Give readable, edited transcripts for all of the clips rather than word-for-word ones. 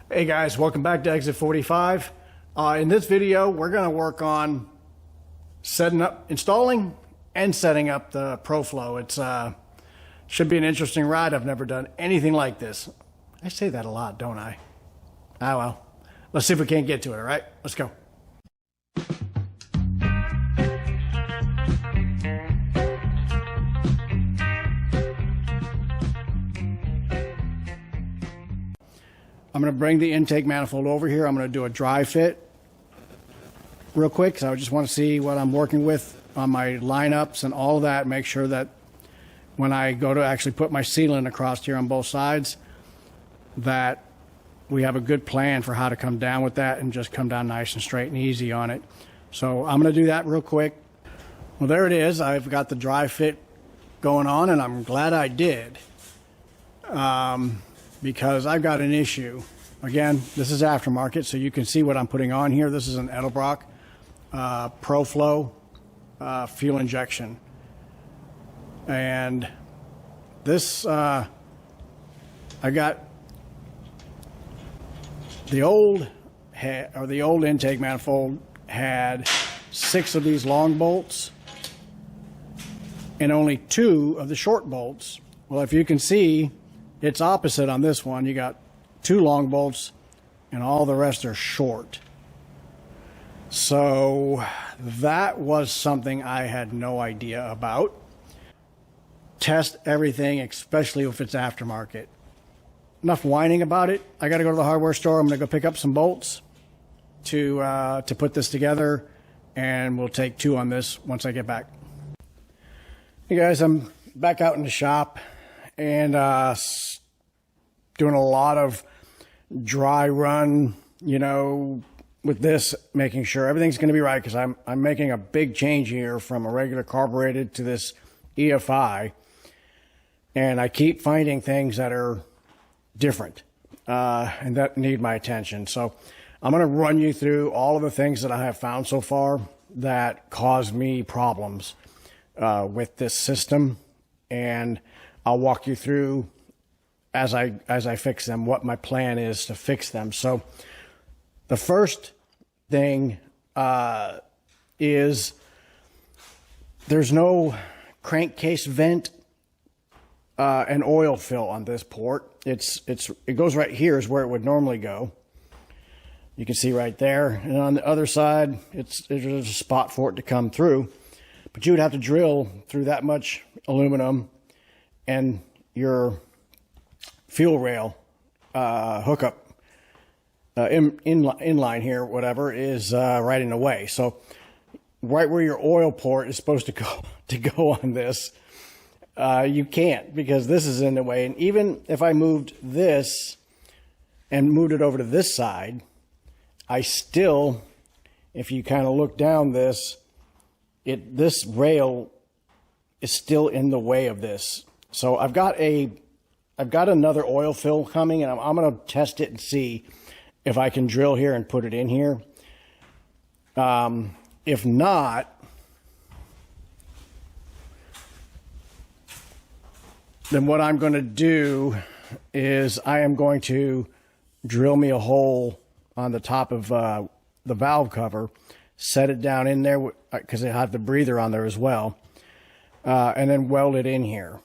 Hey guys, welcome back to Exit 45. In this video, we're going to work on installing and setting up the ProFlow. It's should be an interesting ride. I've never done anything like this. I say that a lot, don't I? Ah well, let's see if we can't get to it, all right? Let's go. I'm going to bring the intake manifold over here. I'm going to do a dry fit real quick because I just want to see what I'm working with on my lineups and all of that. Make sure that when I go to actually put my sealant across here on both sides, that we have a good plan for how to come down with that and just come down nice and straight and easy on it. So I'm going to do that real quick. Well, there it is. I've got the dry fit going on, and I'm glad I did. Because I've got an issue. Again, this is aftermarket, so you can see what I'm putting on here. This is an Edelbrock ProFlow fuel injection. And this, I got the old intake manifold had 6 of these long bolts and only 2 of the short bolts. Well, if you can see, it's opposite on this one. You got 2 long bolts and all the rest are short. So that was something I had no idea about. Test everything, especially if it's aftermarket. Enough whining about it. I got to go to the hardware store. I'm going to go pick up some bolts to put this together, and we'll take 2 on this once I get back. Hey guys, I'm back out in the shop and doing a lot of dry run, you know, with this, making sure everything's going to be right, because I'm making a big change here from a regular carbureted to this EFI, and I keep finding things that are different and that need my attention. So I'm going to run you through all of the things that I have found so far that cause me problems with this system, and I'll walk you through as I fix them, what my plan is to fix them. So the first thing is there's no crankcase vent and oil fill on this port. It goes right here is where it would normally go. You can see right there, and on the other side, there's a spot for it to come through, but you would have to drill through that much aluminum, and your fuel rail hookup inline here, whatever, is right in the way. So right where your oil port is supposed to go on this, you can't, because this is in the way. And even if I moved this and moved it over to this side, I still, if you kind of look down this rail is still in the way of this. So I've got another oil fill coming, and I'm going to test it and see if I can drill here and put it in here. If not, then what I'm going to do is I am going to drill me a hole on the top of the valve cover, set it down in there because it has the breather on there as well, and then weld it in here.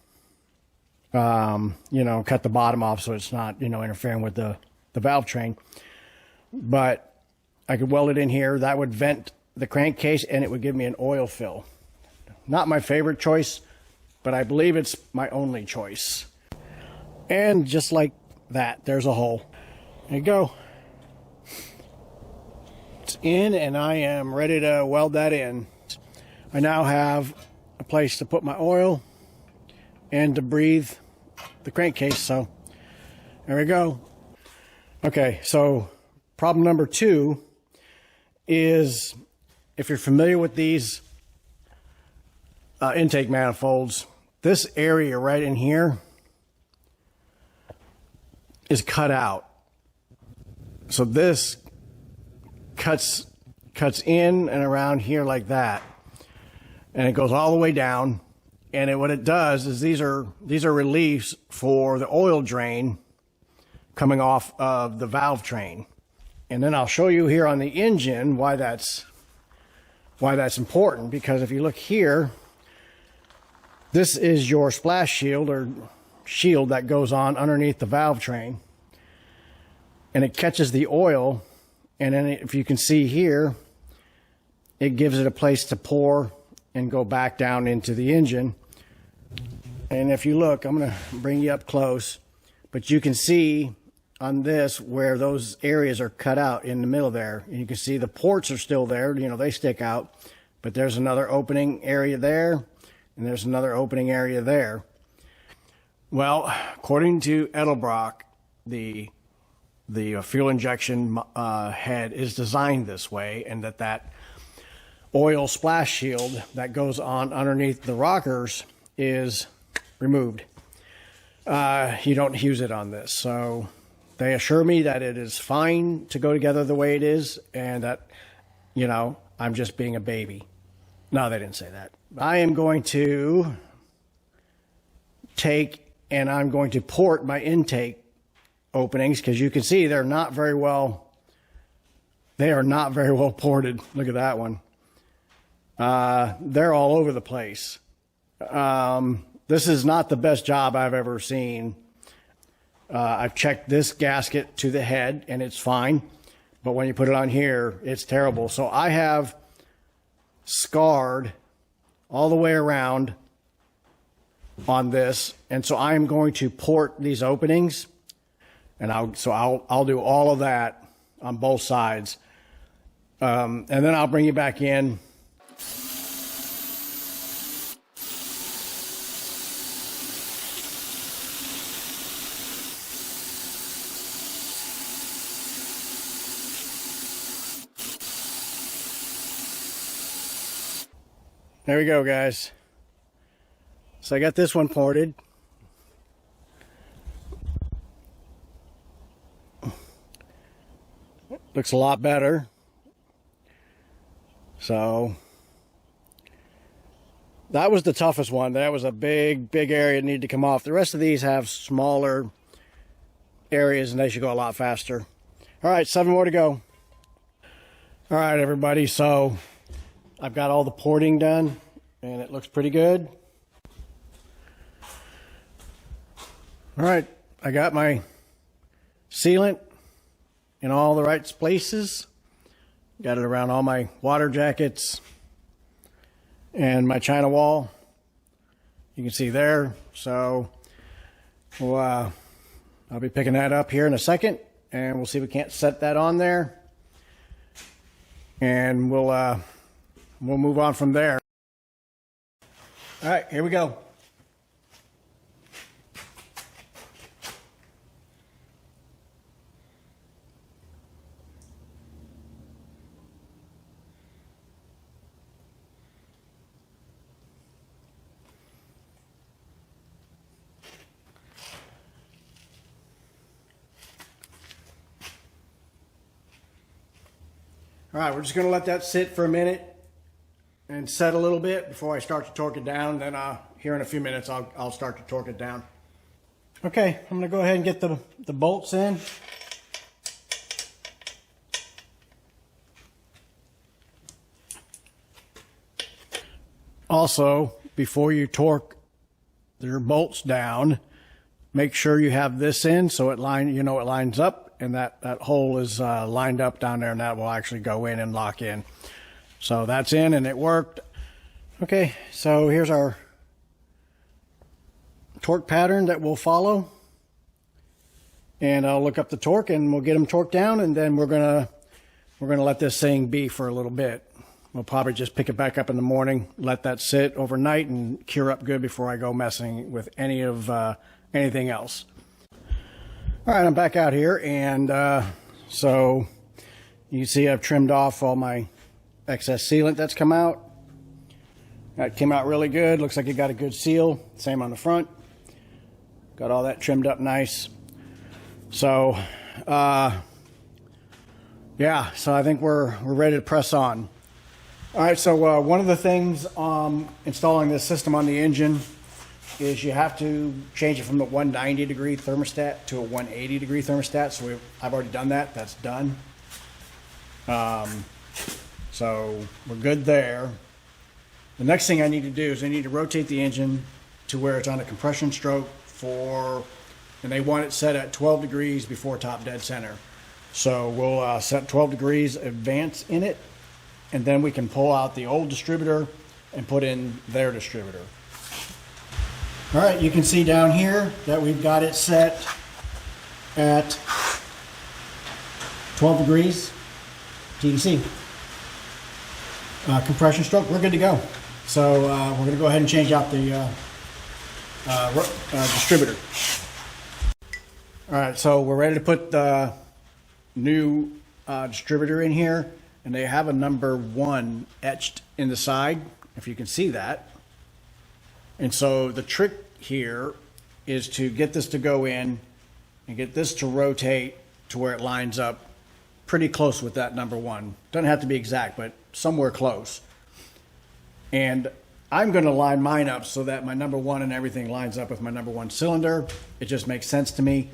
You know, cut the bottom off so it's not, you know, interfering with the valve train. But I could weld it in here. That would vent the crankcase, and it would give me an oil fill. Not my favorite choice, but I believe it's my only choice. And just like that, there's a hole. There you go. It's in, and I am ready to weld that in. I now have a place to put my oil and to breathe the crankcase, so there we go. Okay, so problem number 2 is, if you're familiar with these intake manifolds, this area right in here is cut out. So this cuts in and around here like that, and it goes all the way down. And what it does is these are reliefs for the oil drain coming off of the valve train. And then I'll show you here on the engine why that's important, because if you look here, this is your splash shield or shield that goes on underneath the valve train, and it catches the oil, and then if you can see here, it gives it a place to pour and go back down into the engine. And if you look, I'm going to bring you up close, but you can see on this where those areas are cut out in the middle there. And you can see the ports are still there, you know, they stick out, but there's another opening area there, and there's another opening area there. Well, according to Edelbrock, the fuel injection head is designed this way, and that oil splash shield that goes on underneath the rockers is removed. You don't use it on this. So they assure me that it is fine to go together the way it is, and that, you know, I'm just being a baby. No, they didn't say that. I am going to and I'm going to port my intake openings, because you can see they're not very well, they are not very well ported. Look at that one. They're all over the place. This is not the best job I've ever seen. I've checked this gasket to the head and it's fine, but when you put it on here, it's terrible. So I have scarred all the way around on this, and so I'm going to port these openings, and I'll do all of that on both sides, and then I'll bring you back in. There we go, guys. So I got this one ported. Looks a lot better. So that was the toughest one. That was a big area that needed to come off. The rest of these have smaller areas and they should go a lot faster. All right, 7 more to go. All right, everybody. So I've got all the porting done and it looks pretty good. All right, I got my sealant in all the right places. Got it around all my water jackets and my China wall. You can see there. So I'll be picking that up here in a second, and we'll see if we can't set that on there, and we'll move on from there. All right, here we go. All right, we're just going to let that sit for a minute and set a little bit before I start to torque it down. Then here in a few minutes, I'll start to torque it down. Okay, I'm going to go ahead and get the bolts in. Also, before you torque your bolts down, make sure you have this in so it lines up, and that hole is lined up down there, and that will actually go in and lock in. So that's in and it worked. Okay, so here's our torque pattern that we'll follow. And I'll look up the torque and we'll get them torqued down, and then we're gonna let this thing be for a little bit. We'll probably just pick it back up in the morning, let that sit overnight and cure up good before I go messing with anything else. All right, I'm back out here, and so you can see I've trimmed off all my excess sealant that's come out. That came out really good. Looks like it got a good seal. Same on the front. Got all that trimmed up nice. So, yeah, so I think we're ready to press on. All right, so one of the things installing this system on the engine, is you have to change it from a 190 degree thermostat to a 180 degree thermostat. So I've already done that. That's done. So we're good there. The next thing I need to do is I need to rotate the engine to where it's on a compression stroke and they want it set at 12 degrees before top dead center. So we'll set 12 degrees advance in it, and then we can pull out the old distributor and put in their distributor. All right, you can see down here that we've got it set at 12 degrees TDC. Compression stroke, we're good to go. So we're going to go ahead and change out the distributor. All right, so we're ready to put the new distributor in here, and they have a number 1 etched in the side, if you can see that. And so the trick here is to get this to go in and get this to rotate to where it lines up pretty close with that number 1. Doesn't have to be exact, but somewhere close. And I'm going to line mine up so that my number 1 and everything lines up with my number 1 cylinder. It just makes sense to me.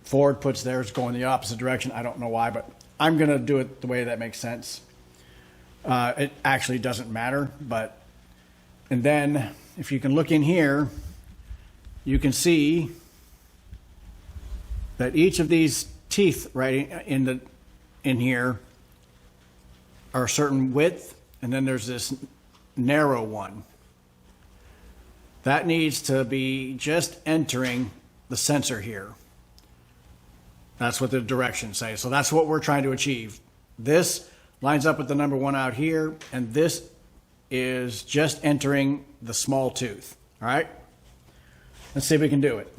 Ford puts theirs going the opposite direction. I don't know why, but I'm going to do it the way that makes sense. It actually doesn't matter, and then if you can look in here, you can see that each of these teeth right in here are a certain width, and then there's this narrow one. That needs to be just entering the sensor here. That's what the directions say. So that's what we're trying to achieve. This lines up with the number 1 out here, and this is just entering the small tooth. All right? Let's see if we can do it.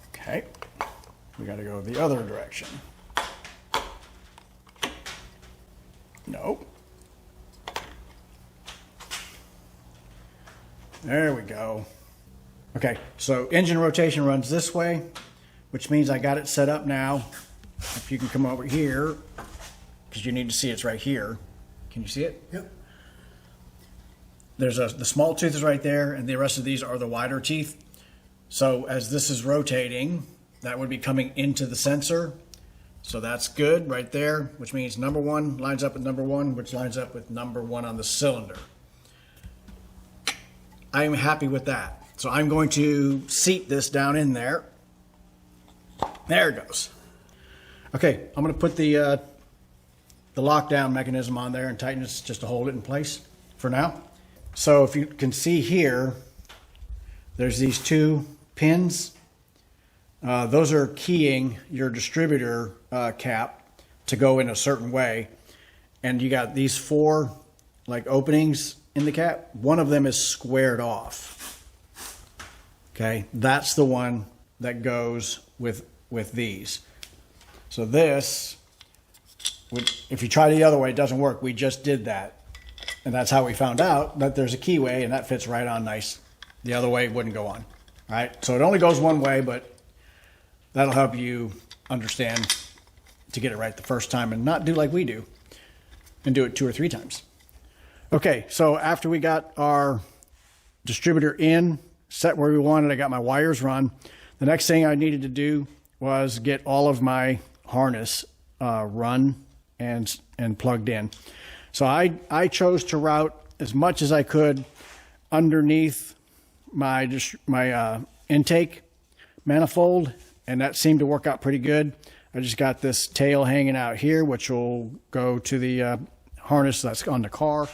Okay. We got to go the other direction. Nope. There we go. Okay, so engine rotation runs this way, which means I got it set up now. If you can come over here, because you need to see it's right here. Can you see it? Yep. There's the small tooth is right there, and the rest of these are the wider teeth. So as this is rotating, that would be coming into the sensor. So that's good right there, which means number 1 lines up with number 1, which lines up with number 1 on the cylinder. I am happy with that. So I'm going to seat this down in there. There it goes. Okay, I'm going to put the lockdown mechanism on there and tighten this just to hold it in place for now. So if you can see here, there's these 2 pins. Those are keying your distributor cap to go in a certain way. And you got these 4 like openings in the cap. One of them is squared off. Okay, that's the one that goes with these. So this, if you try the other way, it doesn't work. We just did that. And that's how we found out that there's a keyway, and that fits right on nice. The other way wouldn't go on. All right, so it only goes one way, but that'll help you understand to get it right the first time and not do like we do and do it 2 or 3 times. Okay, so after we got our distributor in, set where we wanted, I got my wires run. The next thing I needed to do was get all of my harness run and plugged in. So I chose to route as much as I could underneath my intake manifold, and that seemed to work out pretty good. I just got this tail hanging out here, which will go to the harness that's on the car.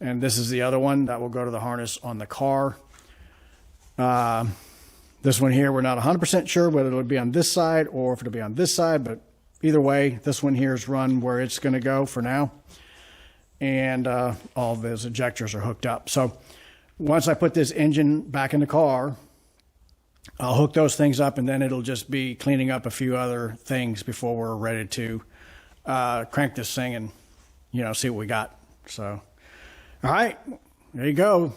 And this is the other one that will go to the harness on the car. This one here, we're not 100% sure whether it'll be on this side or if it'll be on this side, but either way, this one here is run where it's going to go for now. And all those ejectors are hooked up. So once I put this engine back in the car, I'll hook those things up, and then it'll just be cleaning up a few other things before we're ready to crank this thing and, see what we got. So, all right, there you go.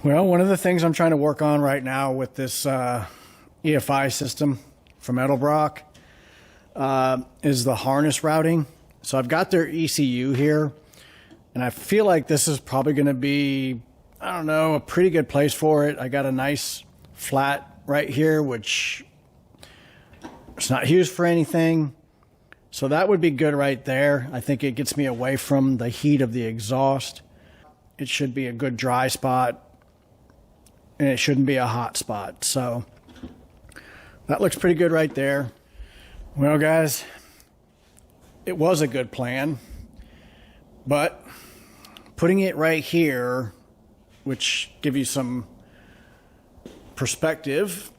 Well, one of the things I'm trying to work on right now with this EFI system from Edelbrock is the harness routing. So I've got their ECU here, and I feel like this is probably going to be, I don't know, a pretty good place for it. I got a nice flat right here, which it's not used for anything. So that would be good right there. I think it gets me away from the heat of the exhaust. It should be a good dry spot, and it shouldn't be a hot spot. So that looks pretty good right there. Well, guys, it was a good plan, but putting it right here, which give you some perspective,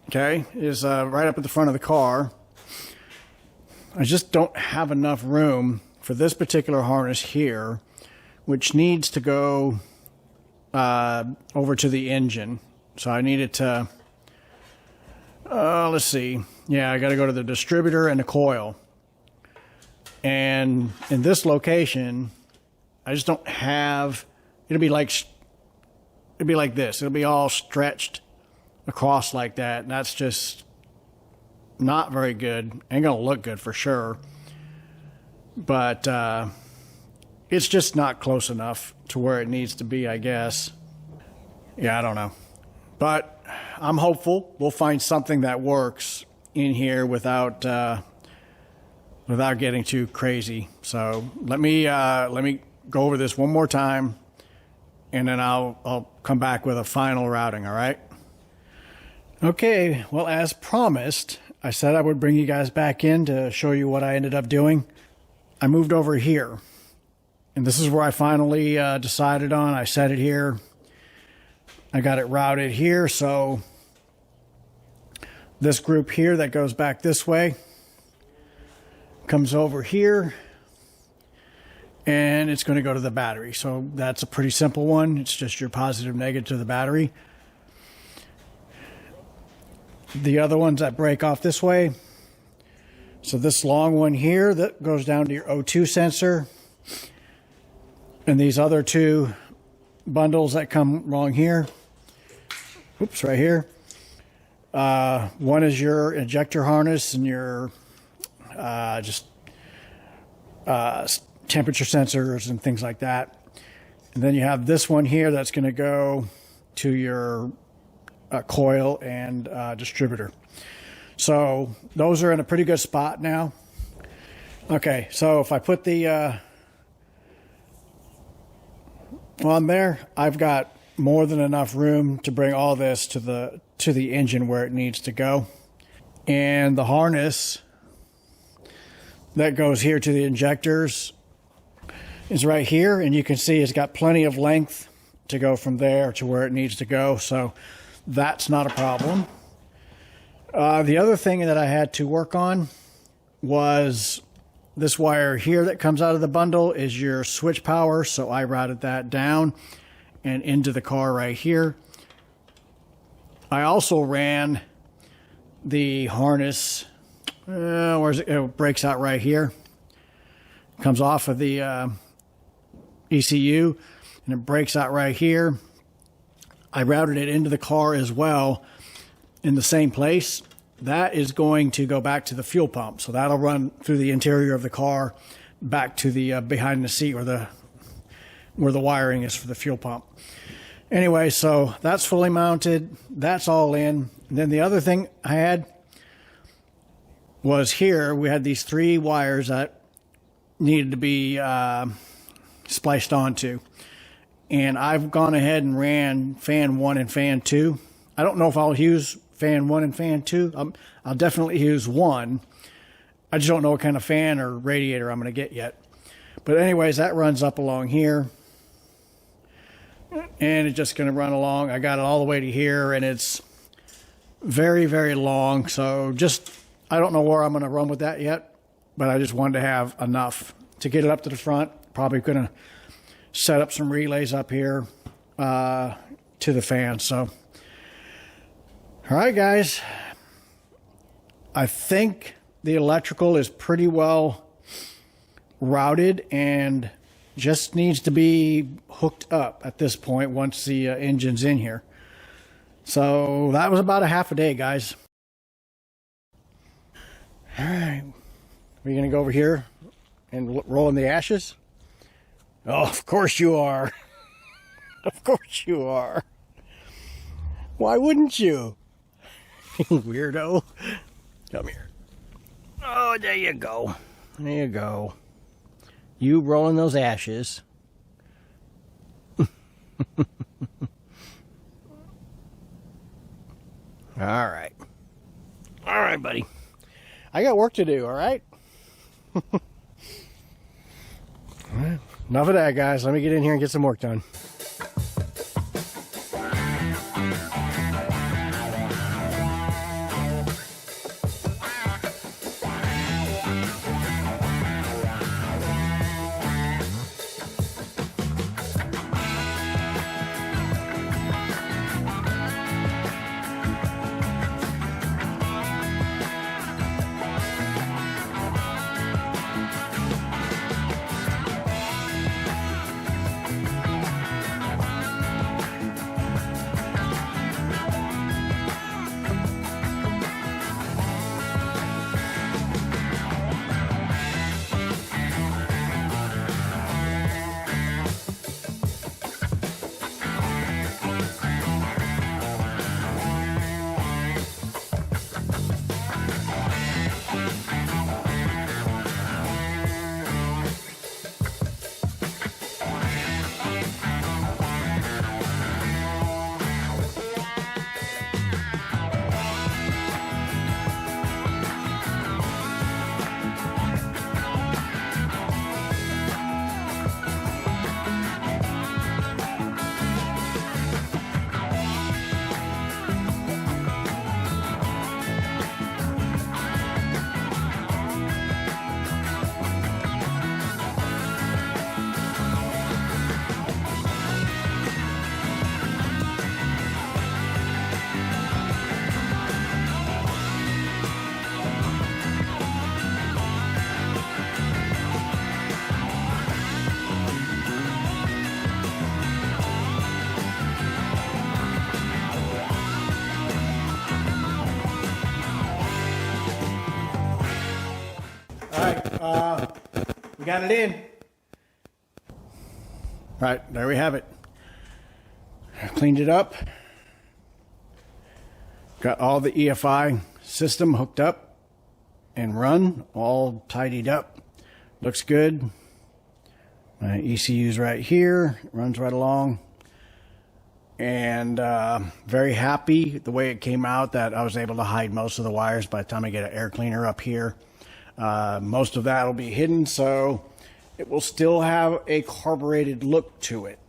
okay, is right up at the front of the car. I just don't have enough room for this particular harness here, which needs to go over to the engine. So I need it to, let's see. Yeah, I got to go to the distributor and the coil. And in this location, I just don't have, it'll be like this. It'll be all stretched across like that. And that's just not very good. Ain't gonna look good for sure. But it's just not close enough to where it needs to be, I guess. Yeah, I don't know. But I'm hopeful we'll find something that works in here without getting too crazy. So let me go over this one more time, and then I'll come back with a final routing, all right? Okay, well, as promised, I said I would bring you guys back in to show you what I ended up doing. I moved over here, and this is where I finally decided on. I set it here. I got it routed here, so this group here that goes back this way comes over here, and it's going to go to the battery. So that's a pretty simple one. It's just your positive, negative to the battery. The other ones that break off this way. So this long one here that goes down to your O2 sensor. And these other two bundles that come along here. Oops, right here. One is your ejector harness and your temperature sensors and things like that. And then you have this one here that's going to go to your coil and distributor. So those are in a pretty good spot now. Okay, so if I put the on there, I've got more than enough room to bring all this to the engine where it needs to go. And the harness that goes here to the injectors is right here, and you can see it's got plenty of length to go from there to where it needs to go. So that's not a problem. The other thing that I had to work on was this wire here that comes out of the bundle is your switch power. So I routed that down and into the car right here. I also ran the harness, where's it? It breaks out right here. Comes off of the ECU, and it breaks out right here. I routed it into the car as well in the same place. That is going to go back to the fuel pump. So that'll run through the interior of the car back to the behind the seat where the wiring is for the fuel pump. Anyway, so that's fully mounted. That's all in. And then the other thing I had was here. We had these three wires that needed to be spliced onto. And I've gone ahead and ran fan 1 and fan 2. I don't know if I'll use fan 1 and fan 2. I'll definitely use 1. I just don't know what kind of fan or radiator I'm going to get yet. But anyways, that runs up along here. And it's just going to run along. I got it all the way to here, and it's very, very long. So just, I don't know where I'm going to run with that yet. But I just wanted to have enough to get it up to the front. Probably going to set up some relays up here to the fan. So, all right, guys. I think the electrical is pretty well routed and Just needs to be hooked up at this point once the engine's in here. So that was about a half a day, guys. All right. We're going to go over here and roll in the ashes? Oh, of course you are. Of course you are. Why wouldn't you? Weirdo. Come here. Oh, there you go. There you go. You rolling those ashes. All right. All right, buddy. I got work to do, all right? Enough of that, guys. Let me get in here and get some work done. We got it in. All right, there we have it. I cleaned it up. Got all the EFI system hooked up and run, all tidied up. Looks good. My ECU's right here. It runs right along. And very happy the way it came out, that I was able to hide most of the wires by the time I get an air cleaner up here. Most of that will be hidden, so it will still have a carbureted look to it.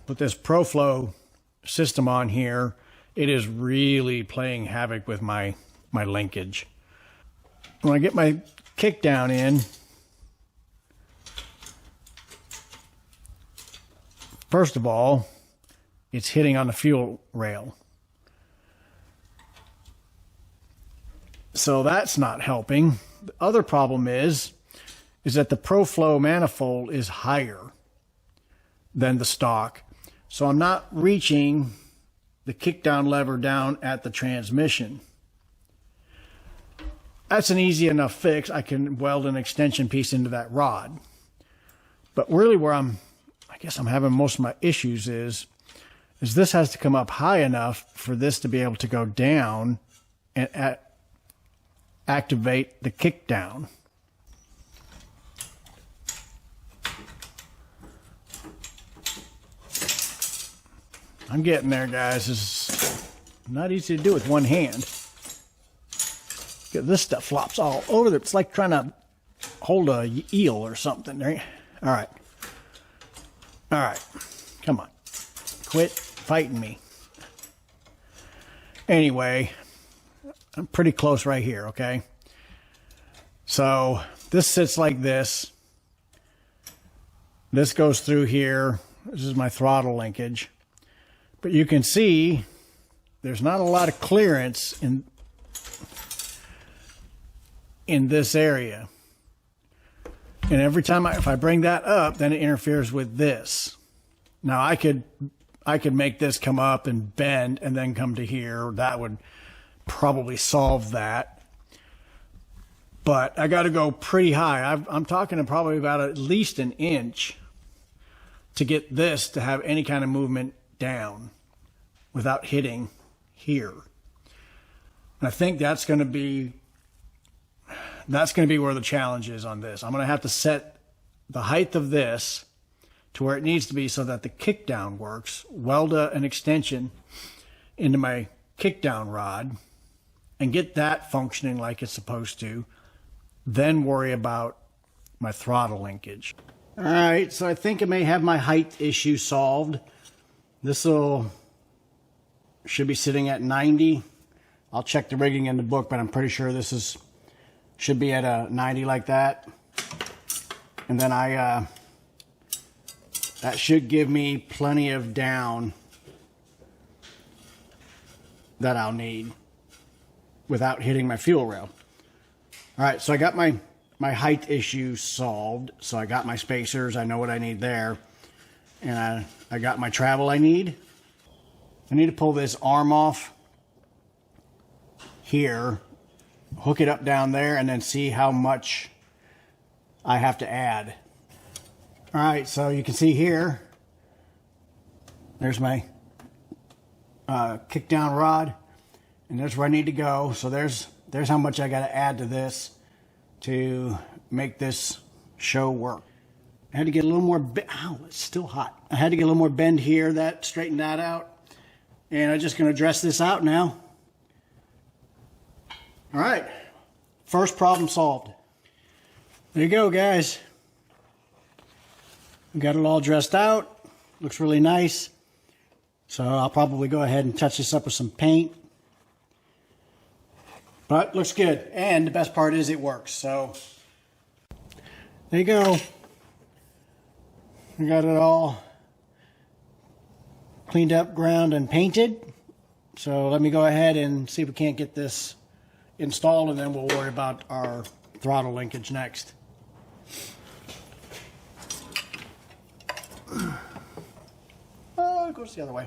With this ProFlow system on here, it is really playing havoc with my linkage. When I get my kick down in, first of all, it's hitting on the fuel rail. So that's not helping. The other problem is that the ProFlow manifold is higher than the stock. So I'm not reaching the kickdown lever down at the transmission. That's an easy enough fix. I can weld an extension piece into that rod. But really where I guess I'm having most of my issues is this has to come up high enough for this to be able to go down and activate the kick down. I'm getting there, guys. It's not easy to do with one hand. This stuff flops all over. It's like trying to hold a eel or something. All right. All right. Come on. Quit fighting me. Anyway, I'm pretty close right here, okay? So this sits like this. This goes through here. This is my throttle linkage. But you can see there's not a lot of clearance in this area. And every time if I bring that up, then it interferes with this. Now I could make this come up and bend and then come to here. That would probably solve that. But I got to go pretty high. I'm talking probably about at least an inch to get this to have any kind of movement down without hitting here. And I think that's going to be where the challenge is on this. I'm going to have to set the height of this to where it needs to be so that the kickdown works, weld an extension into my kickdown rod and get that functioning like it's supposed to, then worry about my throttle linkage. All right, so I think I may have my height issue solved. This should be sitting at 90. I'll check the rigging in the book, but I'm pretty sure this should be at a 90 like that. And then that should give me plenty of down that I'll need without hitting my fuel rail. All right, so I got my height issue solved. So I got my spacers, I know what I need there. And I got my travel I need. I need to pull this arm off here, hook it up down there, and then see how much I have to add. All right, so you can see here, there's my kick down rod, and there's where I need to go. So there's how much I got to add to this to make this show work. I had to get a little more, ow, it's still hot. I had to get a little more bend here, that straighten that out. And I'm just gonna dress this out now. All right, first problem solved. There you go, guys. We got it all dressed out. Looks really nice. So I'll probably go ahead and touch this up with some paint. But looks good. And the best part is it works. So there you go. We got it all cleaned up, ground, and painted. So let me go ahead and see if we can't get this installed, and then we'll worry about our throttle linkage next. Oh, it goes the other way.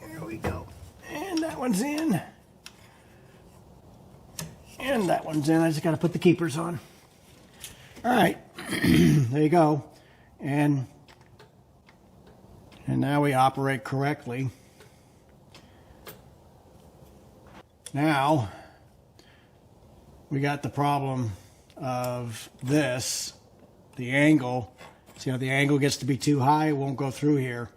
There we go. And that one's in. And that one's in. I just got to put the keepers on. All right. There you go. And now we operate correctly. Now we got the problem of this, the angle. See how the angle gets to be too high? It won't go through here.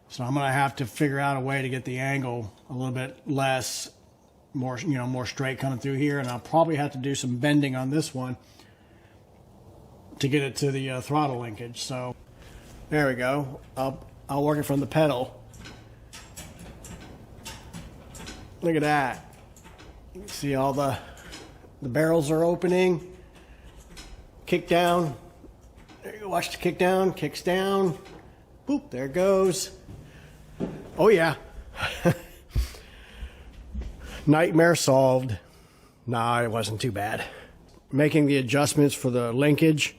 So I'm going to have to figure out a way to get the angle a little bit less, more straight coming through here. And I'll probably have to do some bending on this one to get it to the throttle linkage. So there we go. I'll work it from the pedal. Look at that. You can see all the barrels are opening. Kick down. There you go. Watch the kick down. Kicks down. Boop. There it goes. Oh yeah. Nightmare solved. Nah, it wasn't too bad. Making the adjustments for the linkage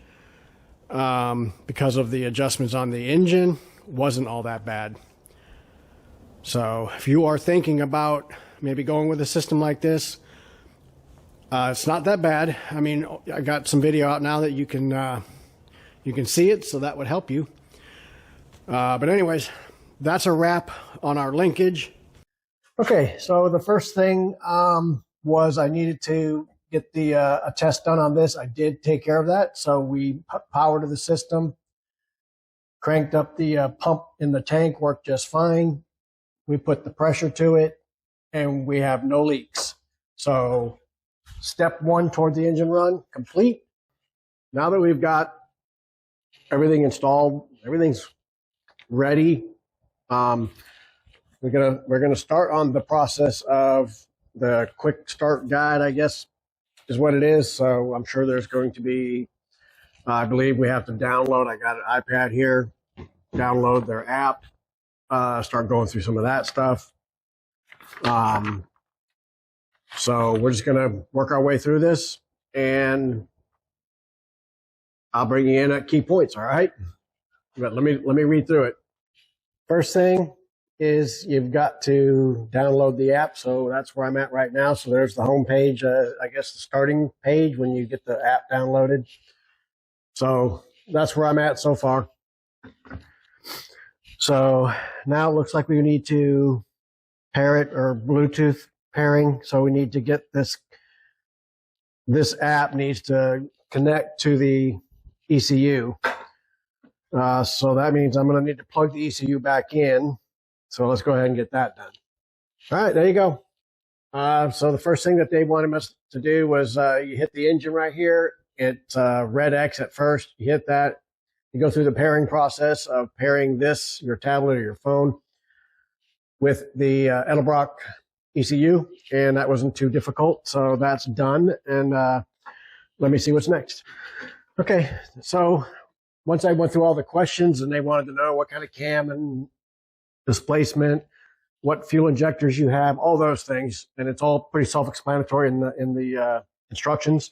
because of the adjustments on the engine wasn't all that bad. So if you are thinking about maybe going with a system like this, it's not that bad. I mean, I got some video out now that you can see it, so that would help you. But anyways, that's a wrap on our linkage. Okay, so the first thing was I needed to get a test done on this. I did take care of that. So we put power to the system, cranked up the pump in the tank, worked just fine. We put the pressure to it, and we have no leaks. So step one toward the engine run complete. Now that we've got everything installed, everything's ready. We're gonna start on the process of the quick start guide, I guess is what it is. So I'm sure there's going to be, I believe we have to download. I got an iPad here, download their app. start going through some of that stuff. So we're just going to work our way through this, and I'll bring you in at key points. All right. But let me read through it. First thing is you've got to download the app. So that's where I'm at right now. So there's the home page, I guess the starting page when you get the app downloaded. So that's where I'm at so far. So now it looks like we need to pair it, or Bluetooth pairing. So we need to get this app needs to connect to the ECU. So that means I'm going to need to plug the ECU back in. So let's go ahead and get that done. All right, there you go. So the first thing that they wanted us to do was you hit the engine right here. It's red X at first. You hit that. You go through the pairing process of pairing this, your tablet or your phone, with the Edelbrock ECU, and that wasn't too difficult. So that's done. And let me see what's next. Okay, so once I went through all the questions and they wanted to know what kind of cam and displacement, what fuel injectors you have, all those things, and it's all pretty self-explanatory in the instructions.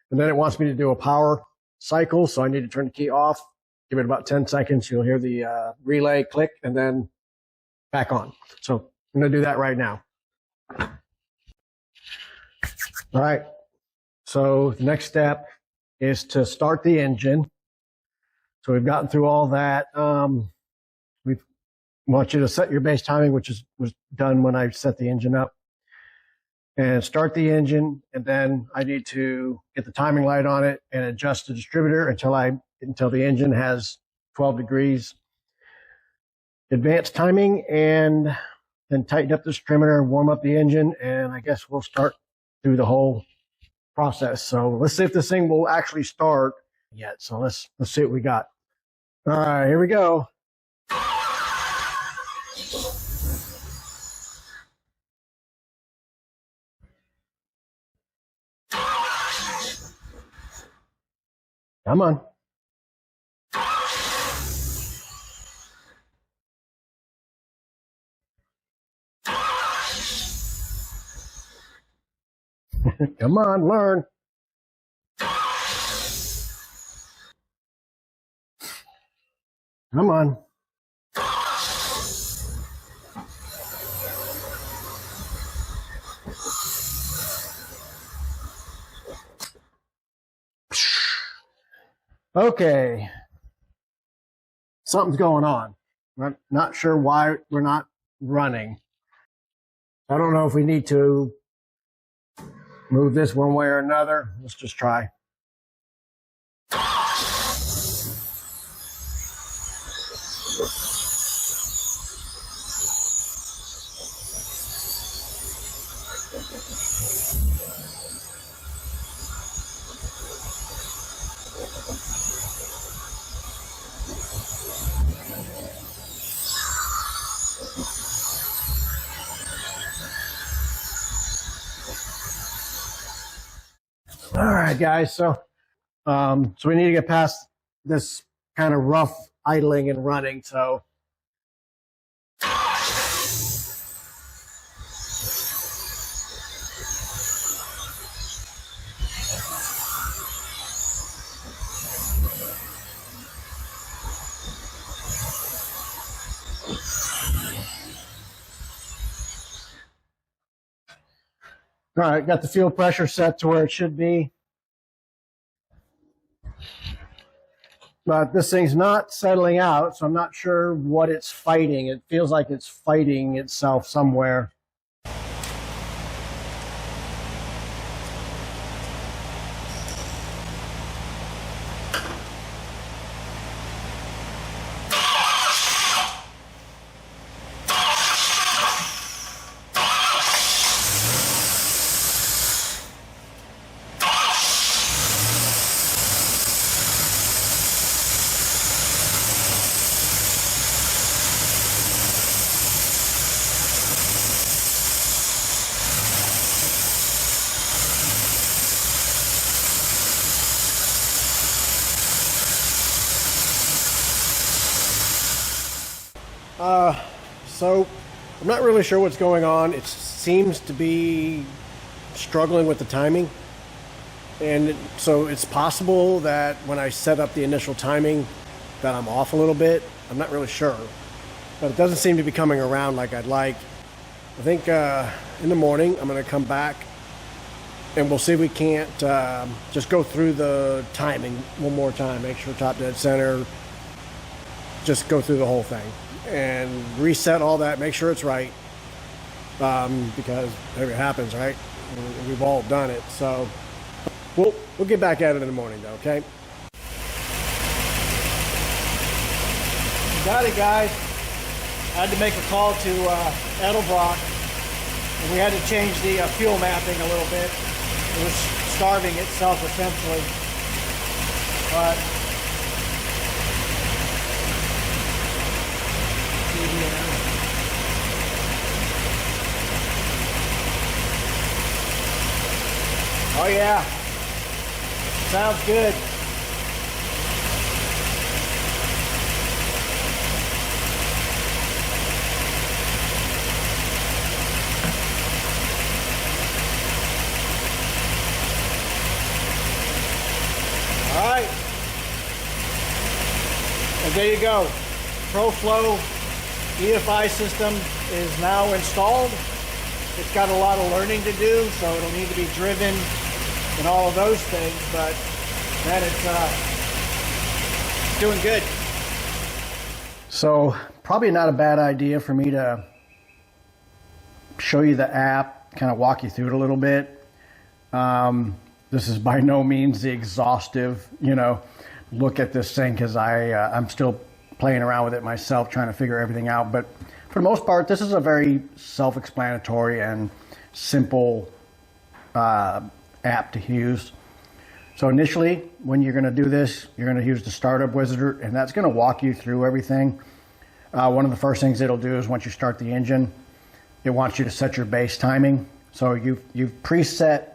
And then it wants me to do a power cycle, so I need to turn the key off. Give it about 10 seconds. You'll hear the relay click, and then back on. So I'm going to do that right now. All right. So the next step is to start the engine. So we've gotten through all that. We want you to set your base timing, which was done when I set the engine up, and start the engine. And then I need to get the timing light on it and adjust the distributor until the engine has 12 degrees advanced timing, and then tighten up the distributor, warm up the engine, and I guess we'll start through the whole process. So let's see if this thing will actually start yet. So let's see what we got. All right, here we go. Come on. Come on, learn. Come on. Okay. Something's going on. I'm not sure why we're not running. I don't know if we need to move this one way or another. Let's just try. All right, guys. So we need to get past this kind of rough idling and running. So all right, got the fuel pressure set to where it should be. But this thing's not settling out, so I'm not sure what it's fighting. It feels like it's fighting itself somewhere. So I'm not really sure what's going on. It seems to be struggling with the timing. And so it's possible that when I set up the initial timing that I'm off a little bit. I'm not really sure. But it doesn't seem to be coming around like I'd like. I think in the morning I'm going to come back and we'll see if we can't just go through the timing one more time. Make sure top dead center. Just go through the whole thing and reset all that. Make sure it's right because it happens, right? We've all done it. So we'll get back at it in the morning, though. Okay. Got it, guys. I had to make a call to Edelbrock, and we had to change the fuel mapping a little bit. It was starving itself essentially, but oh yeah, sounds good. All right, and there you go. ProFlow EFI system is now installed. It's got a lot of learning to do, so it'll need to be driven and all of those things, but man, it's doing good. So probably not a bad idea for me to show you the app, kind of walk you through it a little bit. This is by no means the exhaustive, look at this thing, because I'm still playing around with it myself, trying to figure everything out. But for the most part, this is a very self-explanatory and simple app to use. So initially, when you're going to do this, you're going to use the startup wizard, and that's going to walk you through everything. One of the first things it'll do is once you start the engine, it wants you to set your base timing. So you've preset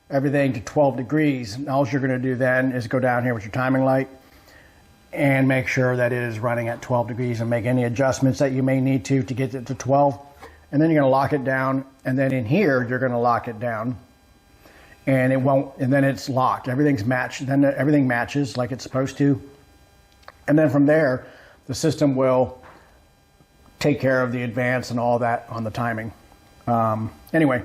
everything to 12 degrees. And all you're going to do then is go down here with your timing light and make sure that it is running at 12 degrees and make any adjustments that you may need to get it to 12. And then you're going to lock it down. And then in here, you're going to lock it down. And it won't, and then it's locked. Everything's matched. Then everything matches like it's supposed to. And then from there, the system will take care of the advance and all that on the timing. Anyway,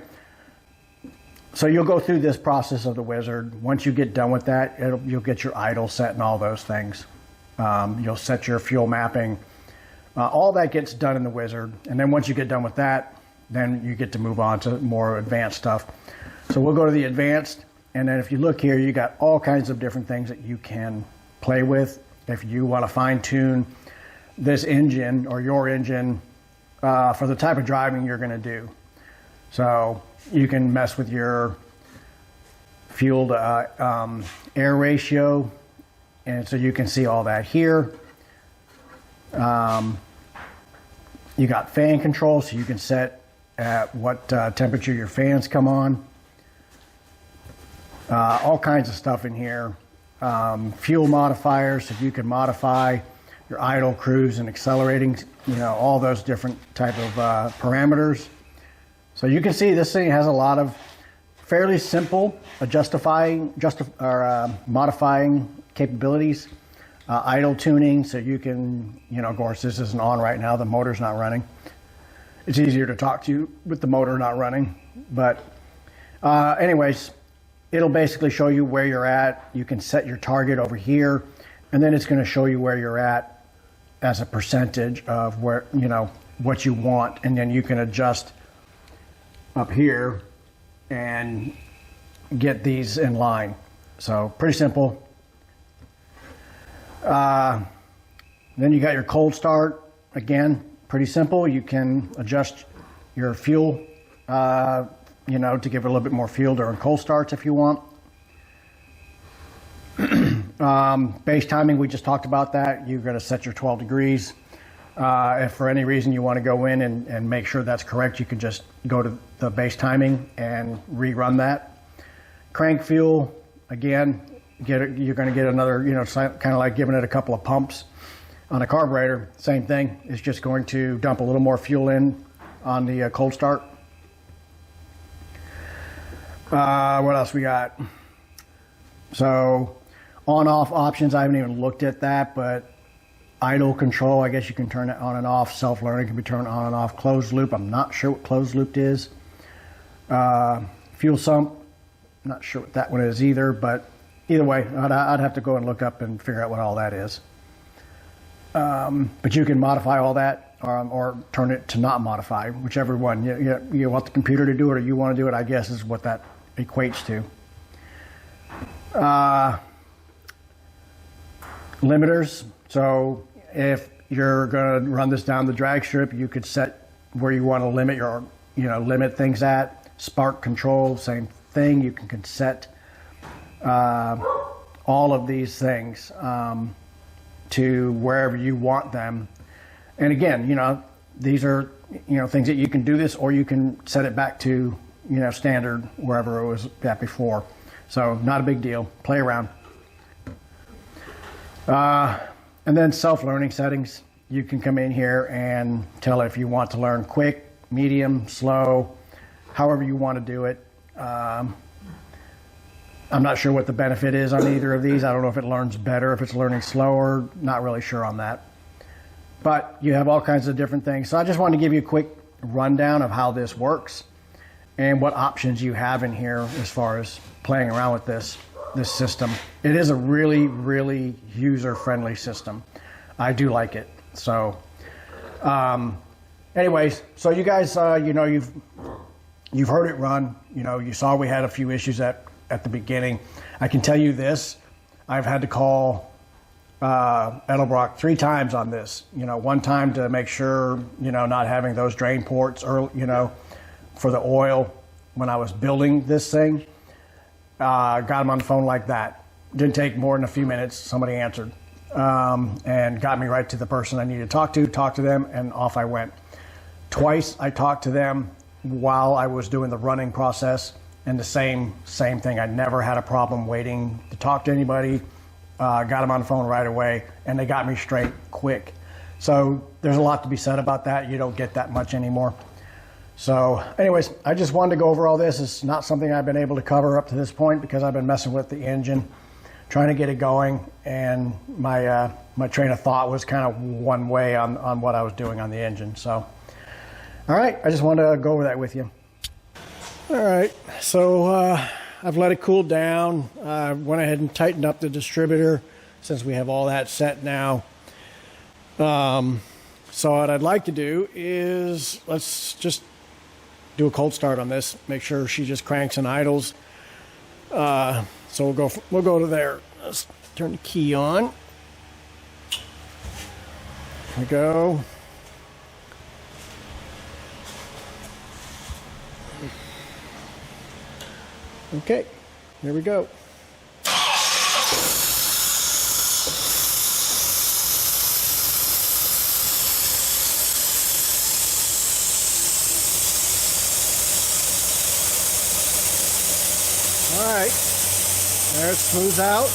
so you'll go through this process of the wizard. Once you get done with that, you'll get your idle set and all those things. You'll set your fuel mapping. All that gets done in the wizard. And then once you get done with that, then you get to move on to more advanced stuff. So we'll go to the advanced. And then if you look here, you got all kinds of different things that you can play with. If you want to fine tune this engine or your engine for the type of driving you're going to do. So you can mess with your fuel to air ratio, and so you can see all that here. You got fan control, so you can set at what temperature your fans come on. All kinds of stuff in here. Fuel modifiers, so you can modify your idle, cruise, and accelerating, all those different type of parameters. So you can see this thing has a lot of fairly simple modifying capabilities. Idle tuning, so you can, of course this isn't on right now, the motor's not running. It's easier to talk to you with the motor not running. But anyways, it'll basically show you where you're at. You can set your target over here, and then it's going to show you where you're at as a percentage of where, what you want, and then you can adjust up here and get these in line. So pretty simple. Then you got your cold start. Again, pretty simple. You can adjust your fuel, to give it a little bit more fuel during cold starts if you want. Base timing, we just talked about that. You're going to set your 12 degrees. If for any reason you want to go in and make sure that's correct, you can just go to the base timing and rerun that. Crank fuel, again, you're going to get another, kind of like giving it a couple of pumps. On a carburetor, same thing. It's just going to dump a little more fuel in on the cold start. What else we got? So on-off options, I haven't even looked at that, but idle control, I guess you can turn it on and off. Self-learning can be turned on and off. Closed loop, I'm not sure what closed loop is. Fuel sump, not sure what that one is either, but either way, I'd have to go and look up and figure out what all that is. But you can modify all that or turn it to not modify, whichever one. You want the computer to do it or you want to do it, I guess is what that equates to. Limiters. So if you're going to run this down the drag strip, you could set where you want to limit your, limit things at. Spark control, same thing. You can set all of these things to wherever you want them. And again, these are, things that you can do this, or you can set it back to, standard wherever it was at before. So not a big deal. Play around. And then self-learning settings. You can come in here and tell it if you want to learn quick, medium, slow, however you want to do it. I'm not sure what the benefit is on either of these. I don't know if it learns better, if it's learning slower. Not really sure on that. But you have all kinds of different things. So I just wanted to give you a quick rundown of how this works and what options you have in here as far as playing around with this system. It is a really, really user-friendly system. I do like it. So, anyways, so you guys, you've heard it run. You saw we had a few issues at the beginning. I can tell you this: I've had to call Edelbrock 3 times on this. One time to make sure not having those drain ports, or for the oil when I was building this thing. Got him on the phone like that. Didn't take more than a few minutes. Somebody answered and got me right to the person I needed to talk to them, and off I went. Twice I talked to them while I was doing the running process, and the same thing. I never had a problem waiting to talk to anybody. Got them on the phone right away, and they got me straight quick. So there's a lot to be said about that. You don't get that much anymore. So anyways, I just wanted to go over all this. It's not something I've been able to cover up to this point because I've been messing with the engine, trying to get it going, and my train of thought was kind of one way on what I was doing on the engine. So, all right, I just wanted to go over that with you. All right, so I've let it cool down. Went ahead and tightened up the distributor since we have all that set now. So what I'd like to do is let's just do a cold start on this. Make sure she just cranks and idles. So we'll go to there. Let's turn the key on. There we go. Okay, here we go. All right, there it smooths out.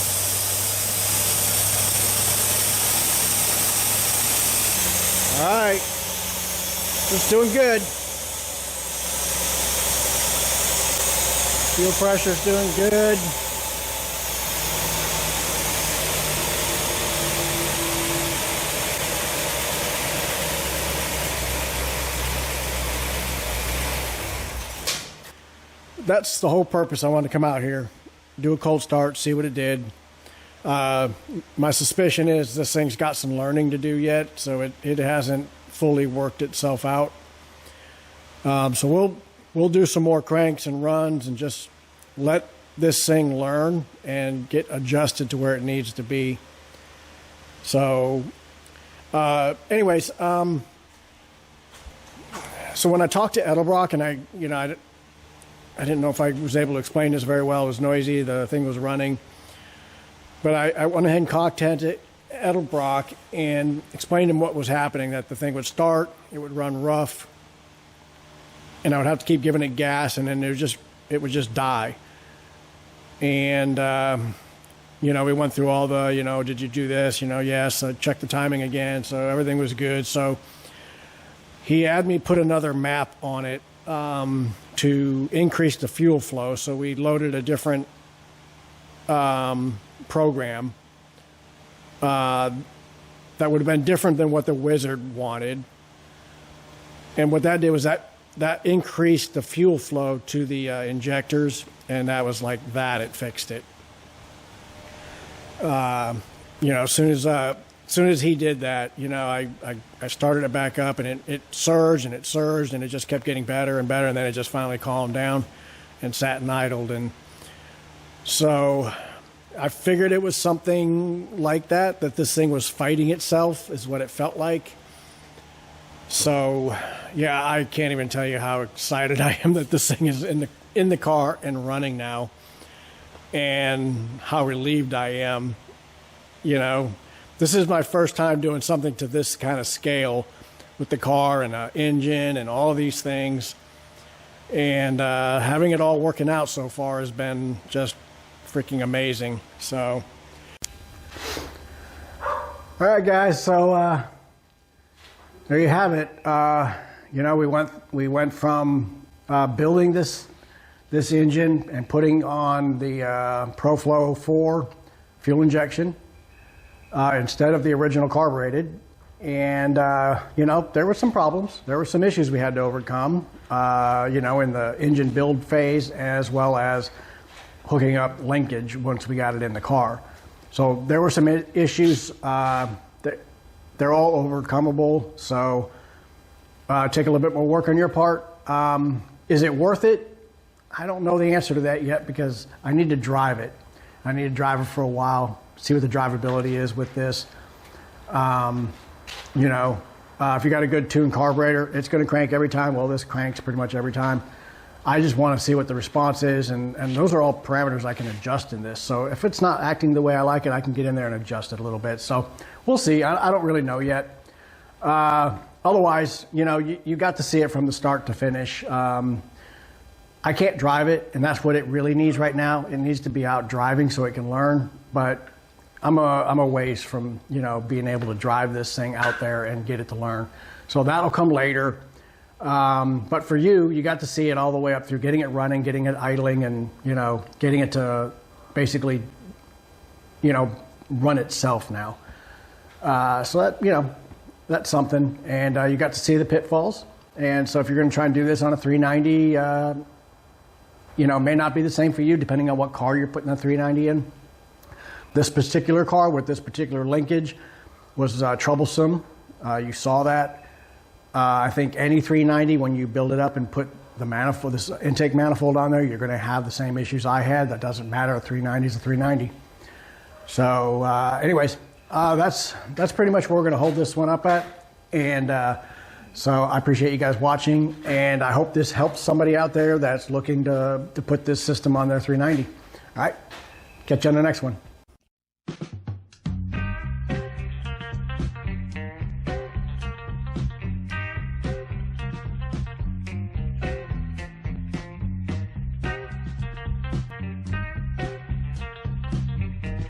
All right, it's doing good. Fuel pressure's doing good. That's the whole purpose. I wanted to come out here, do a cold start, see what it did. My suspicion is this thing's got some learning to do yet, so it hasn't fully worked itself out. So we'll do some more cranks and runs and just let this thing learn and get adjusted to where it needs to be. So, anyways, so when I talked to Edelbrock, and I didn't know if I was able to explain this very well. It was noisy. The thing was running. But I went ahead and contacted Edelbrock and explained to him what was happening, that the thing would start, it would run rough, and I would have to keep giving it gas, and then it would just die. And we went through all the, did you do this? Yes, I checked the timing again, so everything was good. So he had me put another map on it to increase the fuel flow. So we loaded a different program that would have been different than what the Wizard wanted. And what that did was that increased the fuel flow to the injectors, and that was like that. It fixed it. As soon as he did that, I started it back up, and it surged and it surged, and it just kept getting better and better, and then it just finally calmed down and sat and idled. And so I figured it was something like that this thing was fighting itself, is what it felt like. So, yeah, I can't even tell you how excited I am that this thing is in the car and running now, and how relieved I am. This is my first time doing something to this kind of scale with the car and an engine and all of these things, and having it all working out so far has been just freaking amazing. So, all right, guys. So. There you have it. We went from building this engine and putting on the ProFlow 4 fuel injection instead of the original carbureted. And there were some problems. There were some issues we had to overcome. In the engine build phase, as well as hooking up linkage once we got it in the car. So there were some issues. They're all overcomable, so take a little bit more work on your part. Is it worth it? I don't know the answer to that yet, because I need to drive it. I need to drive it for a while, see what the drivability is with this. If you got a good tuned carburetor, it's going to crank every time. Well, this cranks pretty much every time. I just want to see what the response is, and those are all parameters I can adjust in this. So if it's not acting the way I like it, I can get in there and adjust it a little bit. So we'll see. I don't really know yet. Otherwise, you got to see it from the start to finish. I can't drive it, and that's what it really needs right now. It needs to be out driving so it can learn. But I'm a ways from being able to drive this thing out there and get it to learn. So that'll come later. But for you got to see it all the way up through getting it running, getting it idling, and getting it to basically run itself now. So that that's something. And you got to see the pitfalls. And so if you're going to try and do this on a 390, may not be the same for you depending on what car you're putting the 390 in. This particular car with this particular linkage was troublesome. You saw that. I think any 390, when you build it up and put the manifold, this intake manifold on there, you're going to have the same issues I had. That doesn't matter. A 390 is a 390. So, anyways, that's pretty much where we're going to hold this one up at. And so I appreciate you guys watching, and I hope this helps somebody out there that's looking to put this system on their 390. All right, catch you on the next one.